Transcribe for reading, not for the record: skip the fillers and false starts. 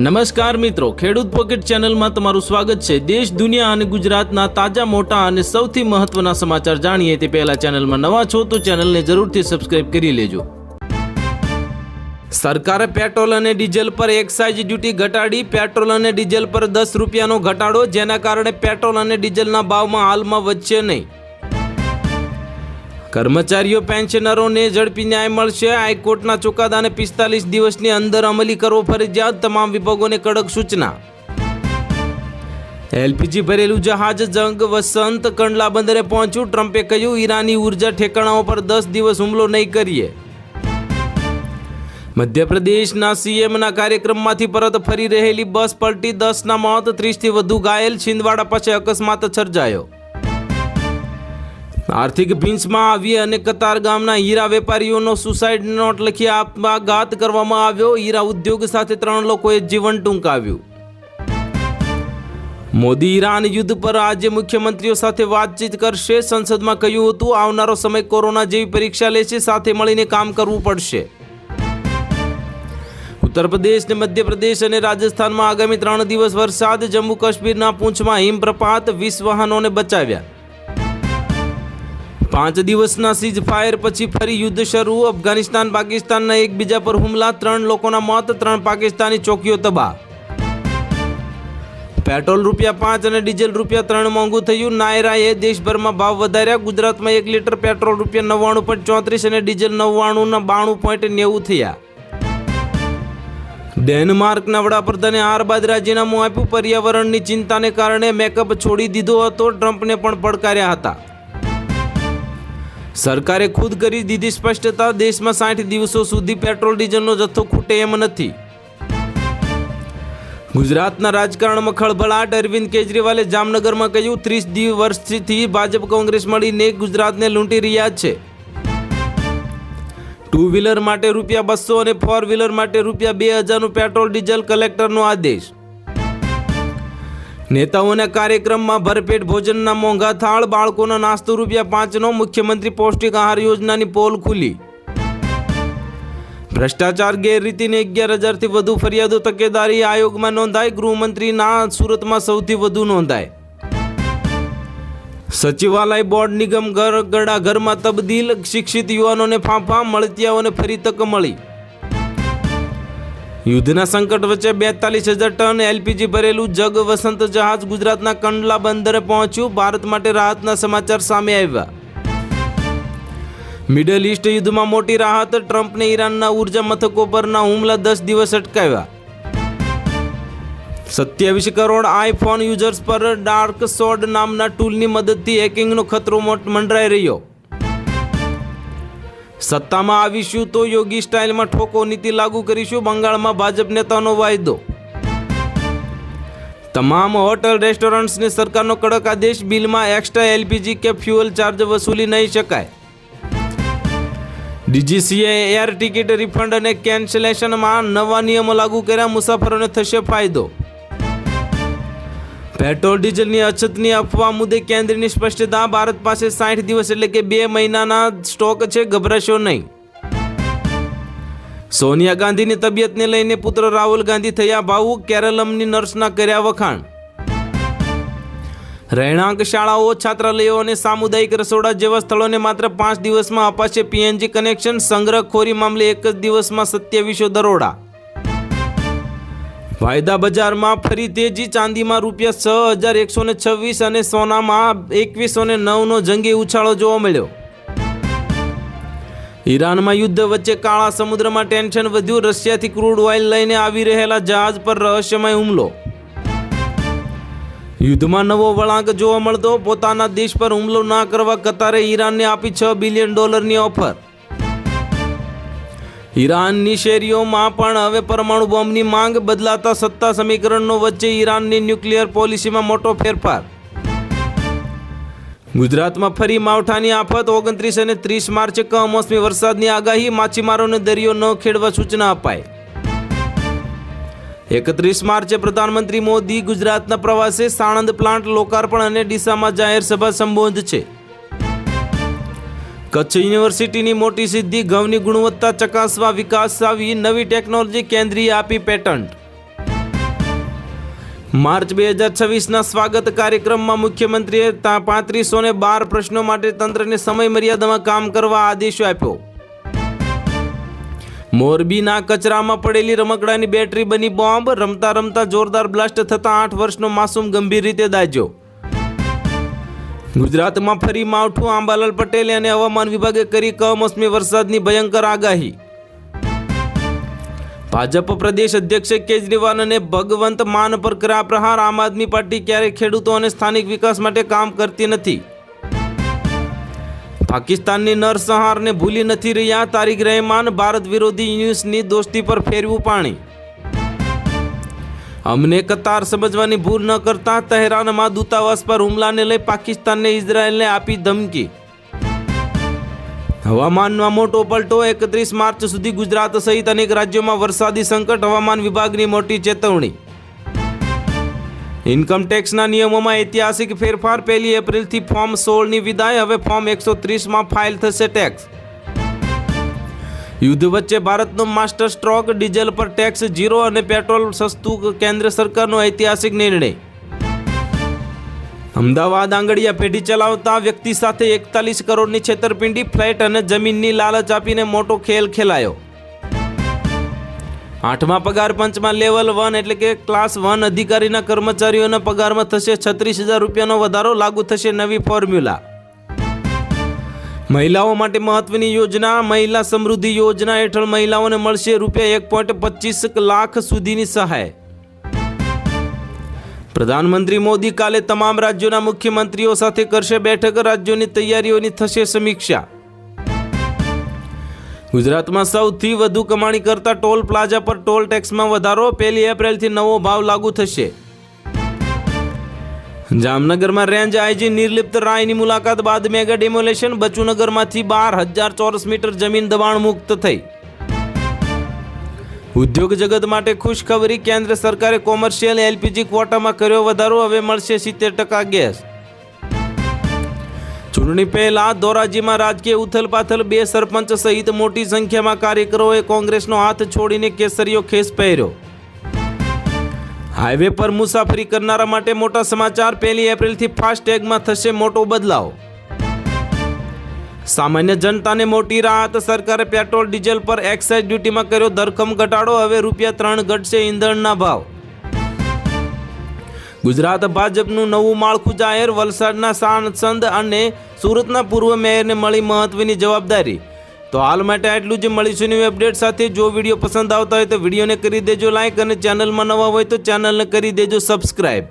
નમસ્કાર મિત્રો, ખેડૂત પોકેટ ચેનલમાં તમારું સ્વાગત છે। દેશ, દુનિયા અને ગુજરાતના તાજા, મોટા અને સૌથી મહત્વના સમાચાર જાણીએ તે પહેલા ચેનલમાં નવા છો તો ચેનલને જરૂરથી સબસ્ક્રાઇબ કરી લેજો। સરકારે પેટ્રોલ અને ડીઝલ પર એક્સાઇઝ ડ્યુટી ઘટાડી। પેટ્રોલ અને ડીઝલ પર 10 રૂપિયાનો ઘટાડો, જેના કારણે પેટ્રોલ અને ડીઝલના ભાવમાં હાલમાં વધશે નહીં। કર્મચારીઓ પેન્શનરોને ઝડપી ન્યાય મળશે। હાઈકોર્ટના ચુકાદાને 45 દિવસની અંદર અમલી કરવો ફરજિયાત, તમામ વિભાગોને કડક સૂચના। એલપીજી ભરેલું જહાજ જંગ વસંત કંડલા બંદરે પહોંચ્યું। ટ્રમ્પે કહ્યું, ઈરાની ઉર્જા ઠેકાણાઓ પર 10 દિવસ હુમલો નહીં કરીએ। મધ્યપ્રદેશના સીએમના કાર્યક્રમમાંથી પરત ફરી રહેલી બસ પલટી, 10ના મોત, 30થી વધુ ઘાયલ। છિંદવાડા પાસે અકસ્માત સર્જાયો। આર્થિક ભીંસમાં આવી અને કતાર ગામના હીરા વેપારીઓનો સુસાઇડ નોટ લખી આપઘાત કરવામાં આવ્યો। હીરા ઉદ્યોગ સાથે 3 લોકોએ જીવન ટૂંકાવ્યું। મોદી ઈરાન યુદ્ધ પર આજે મુખ્યમંત્રીઓ સાથે વાતચીત કરશે। સંસદમાં કહ્યું હતું, આવનારો સમય કોરોના જેવી પરીક્ષા લેશે, સાથે મળીને કામ કરવું પડશે। ઉત્તર પ્રદેશ ને મધ્યપ્રદેશ અને રાજસ્થાનમાં આગામી 3 દિવસ વરસાદ। જમ્મુ કાશ્મીરના પૂંછમાં હિમપ્રપાત, 20 વાહનોને બચાવ્યા। 5 દિવસના સીઝ ફાયર પછી ફરી યુદ્ધ શરૂ। અફઘાનિસ્તાન પાકિસ્તાનના એકબીજા પર હુમલા, 3 લોકોના મોત, 3 પાકિસ્તાની ચોકીઓ તબાહ। પેટ્રોલ ₹5 અને ડીઝલ ₹3 મોંઘું થયું। નાયરાએ દેશભરમાં ભાવ વધાર્યા। ગુજરાતમાં 1 લીટર પેટ્રોલ ₹99.34 અને ડીઝલ 92.90 થયા। ડેનમાર્કના વડાપ્રધાને હાર બાદ રાજીનામું આપ્યું। પર્યાવરણની ચિંતાને કારણે મેકઅપ છોડી દીધો હતો। ટ્રમ્પને પણ પડકાર્યા હતા। સરકારે ખુદ કરી દીધી સ્પષ્ટતા, દેશમાં 60 દિવસો સુધી પેટ્રોલ ડીઝલનો જથ્થો ખૂટે એમ નથી। ગુજરાતના રાજકારણમાં ખળભળાટ। અરવિંદ કેજરીવાલે જામનગરમાં કહ્યું, 30 વર્ષથી ભાજપ કોંગ્રેસ મળીને ગુજરાતને લૂંટી રહ્યા છે। 2 વ્હીલર માટે ₹200 અને 4 વ્હીલર માટે ₹2000નું પેટ્રોલ ડીઝલ, કલેક્ટરનો આદેશ। નેતાઓના કાર્યક્રમમાં ભરપેટ ભોજનના મોંઘા થાળ, બાળકોનો નાસ્તો ₹5નો। મુખ્યમંત્રી પૌષ્ટિક આહાર યોજનાની પોલ ખુલી। ભ્રષ્ટાચાર, ગેરરીતિની 11,000થી વધુ ફરિયાદો તકેદારી આયોગમાં નોંધાઈ। ગૃહમંત્રીના સુરતમાં સૌથી વધુ નોંધાઈ। સચિવાલય બોર્ડ નિગમ ઘરમાં તબદીલ, શિક્ષિત યુવાનોને ફાંફા, મળતિયાઓને ફરી તક મળી। યુદ્ધના સંકટ વચ્ચે 42,000 ટન એલપીજી ભરેલું જગ વસંત જહાજ ગુજરાતના કંડલા બંદરે પહોંચ્યું। ભારત માટે રાહતના સમાચાર સામે આવ્યા। મિડલ ઈસ્ટ યુદ્ધમાં મોટી રાહત, ટ્રમ્પને ઈરાનના ઉર્જા મથકો પરના હુમલા 10 દિવસ અટકાવ્યા। 27 કરોડ આઈફોન યુઝર્સ પર ડાર્ક સોડ નામના ટૂલની મદદથી હેકિંગનો ખતરો મંડરાઈ રહ્યો। સત્તામાં આવીશું તો યોગી સ્ટાઇલમાં ઠોકો નીતિ લાગુ કરીશું, બંગાળમાં ભાજપ નેતાનો વાયદો। તમામ હોટલ રેસ્ટોરન્ટ્સને સરકારનો કડક આદેશ, બિલમાં એક્સ્ટ્રા એલપીજી કે ફ્યુઅલ ચાર્જ વસૂલી નહીં શકાય। ડીજીસીએ એર ટિકિટ રિફંડ અને કેન્સલેશનમાં નવા નિયમો લાગુ કર્યા, મુસાફરોને થશે ફાયદો। પેટ્રોલ ડીઝલની અછતની અફવા મુદ્દે કેન્દ્રની સ્પષ્ટતા, ભારત પાસે 60 દિવસ એટલે કે 2 મહિનાના સ્ટોક છે, ગભરાશો નહીં। સોનિયા ગાંધીની તબિયતને લઈને પુત્ર રાહુલ ગાંધી થયા ભાવુક, કેરળમની નર્સના કર્યા વખાણ। રહેણાંક શાળાઓ, છાત્રાલયો અને સામુદાયિક રસોડા જેવા સ્થળોને માત્ર 5 દિવસમાં અપાશે પીએનજી કનેક્શન। સંગ્રહખોરી મામલે 1 જ દિવસમાં 27 દરોડા। વાયદા બજારમાં ફરી તેજી, ચાંદીમાં ₹6,126 અને સોનામાં 2109નો જંગી ઉછાળો જોવા મળ્યો। ઈરાનમાં યુદ્ધ વચ્ચે કાળા સમુદ્રમાં ટેન્શન વધ્યું, રશિયાથી ક્રૂડ ઓઇલ લઈને આવી રહેલા જહાજ પર રહસ્યમય હુમલો। યુદ્ધમાં નવો વળાંક જોવા મળતો, પોતાના દેશ પર હુમલો ના કરવા કતારે ઈરાનને આપી $6 બિલિયન ઓફર। ઈરાનની શેરીઓમાં પણ હવે પરમાણુ બોમ્બની માંગ, બદલાતા સત્તા સમીકરણનો વચ્ચે ઈરાનની ન્યુક્લિયર પોલિસીમાં મોટો ફેરફાર। ગુજરાતમાં ફરી માવઠાની આફત, 29 અને 30 માર્ચે કમોસમી વરસાદની આગાહી, માછીમારોને દરિયો ન ખેડવા સૂચના અપાઈ। 31 માર્ચે પ્રધાનમંત્રી મોદી ગુજરાતના પ્રવાસે, સાણંદ પ્લાન્ટ લોકાર્પણ અને ડીસામાં જાહેર સભા સંબોધશે। કચ્છ યુનિવર્સિટીની મોટી સિદ્ધિ, ઘઉંની ગુણવત્તા ચકાસવા વિકાસ આવી નવી ટેકનોલોજી, કેન્દ્રીય આપી પેટન્ટ। માર્ચ 2026ના સ્વાગત કાર્યક્રમમાં મુખ્યમંત્રીએ 3512 પ્રશ્નો માટે તંત્રને સમય મર્યાદામાં કામ કરવા આદેશ આપ્યો. મોરબીના કચરામાં પડેલી રમકડાની બેટરી બની બોમ્બ, રમતા રમતા જોરદાર બ્લાસ્ટ થતા 8 વર્ષનો માસૂમ ગંભીર રીતે દાઝ્યો. ગુજરાતમાં ફરી માવઠું, આંબાલાલ પટેલે અને હવામાન વિભાગે કરી કમોસમી વરસાદની ભયંકર આગાહી. ભાજપ પ્રદેશ અધ્યક્ષ કેજરીવાલ અને ભગવંત માન પર કર્યા પ્રહાર. આમ આદમી પાર્ટી ક્યારેય ખેડૂતો અને સ્થાનિક વિકાસ માટે કામ કરતી નથી. પાકિસ્તાનની નરસંહારને ભૂલી નથી રહ્યા તારિક રહેમાન. ભારત વિરોધી ન્યૂઝની દોસ્તી પર ફેરવું પાણી. અમને કતાર સમજવાની ભૂલ ન કરતા તહેરાનમાં દૂતાવાસ પર હુમલાને લઈ પાકિસ્તાનને ઇઝરાયલને આપી ધમકી. હવામાનમાં મોટો પલટો. 31 માર્ચ સુધી ગુજરાત સહિત અનેક રાજ્યોમાં વરસાદી સંકટ. હવામાન વિભાગની મોટી ચેતવણી. ઇન્કમ ટેક્સના નિયમોમાં ઐતિહાસિક ફેરફાર. 1 એપ્રિલથી ફોર્મ 16ની વિદાય. હવે ફોર્મ 130માં ફાઇલ થશે ટેક્સ. યુદ્ધ વચ્ચે ભારતનો માસ્ટર સ્ટ્રોક. ડીઝલ પર ટેક્સ 0 અને પેટ્રોલ સસ્તું. કેન્દ્ર સરકારનો ઐતિહાસિક નિર્ણય. અમદાવાદ આંગળીયા પેઢી ચલાવતા વ્યક્તિ સાથે 41 કરોડની છેતરપિંડી. ફ્લેટ અને જમીનની લાલચ આપીને મોટો ખેલ ખેલાયો. 8મા પગાર પંચમાં લેવલ 1 એટલે કે ક્લાસ 1 અધિકારીના કર્મચારીઓના પગારમાં થશે 36,000 રૂપિયાનો વધારો. લાગુ થશે નવી ફોર્મ્યુલા. મહિલાઓ માટે મહત્વની યોજના મહિલા સમૃદ્ધિ યોજના હેઠળ મહિલાઓને મળશે ₹1.25 લાખ સુધીની સહાય. પ્રધાનમંત્રી મોદી કાલે તમામ રાજ્યોના મુખ્યમંત્રીઓ સાથે કરશે બેઠક. રાજ્યોની તૈયારીઓની થશે સમીક્ષા. ગુજરાતમાં સૌથી વધુ કમાણી કરતા ટોલ પ્લાઝા પર ટોલ ટેક્સમાં વધારો. 1 એપ્રિલથી નવો ભાવ લાગુ થશે. જામનગરમાં રેન્જ આઈજી નિર્લિપ્ત રાયની મુલાકાત બાદ મેગા ડેમોલેશન. બચુનગરમાંથી 12,000 ચોરસ મીટર જમીન દબાણ મુક્ત થઈ. ઉદ્યોગ જગત માટે ખુશખબરી. કેન્દ્ર સરકારે કોમર્શિયલ એલપીજી ક્વોટામાં કર્યો વધારો. હવે મળશે 70% ગેસ. ચૂંટણી પહેલા ધોરાજીમાં રાજકીય ઉથલપાથલ. 2 સરપંચ સહિત મોટી સંખ્યામાં કાર્યકરોએ કોંગ્રેસનો હાથ છોડીને કેસરીયો ખેસ પહેર્યો. હાઈવે પર મુસાફરી કરનારા માટે મોટા સમાચાર. 1 એપ્રિલથી ફાસ્ટેગમાં થશે મોટો બદલાવ. સામાન્ય જનતાને મોટી રાહત. સરકારે પેટ્રોલ ડીઝલ પર એક્સાઇઝ ડ્યુટીમાં કર્યો ધરખમ ઘટાડો. હવે ₹3 ઘટશે ઈંધણના ભાવ. ગુજરાત ભાજપનું નવું માળખું જાહેર. વલસાડના સાંસદ અને સુરતના પૂર્વ મેયરને મળી મહત્વની જવાબદારી. તો હાલ માટે આટલું જ. મળીશું નવી અપડેટ સાથે. જો વિડીયો પસંદ આવતા હોય તો વિડીયોને કરી દેજો લાઈક અને ચેનલમાં નવા હોય તો ચેનલને કરી દેજો સબસ્ક્રાઈબ.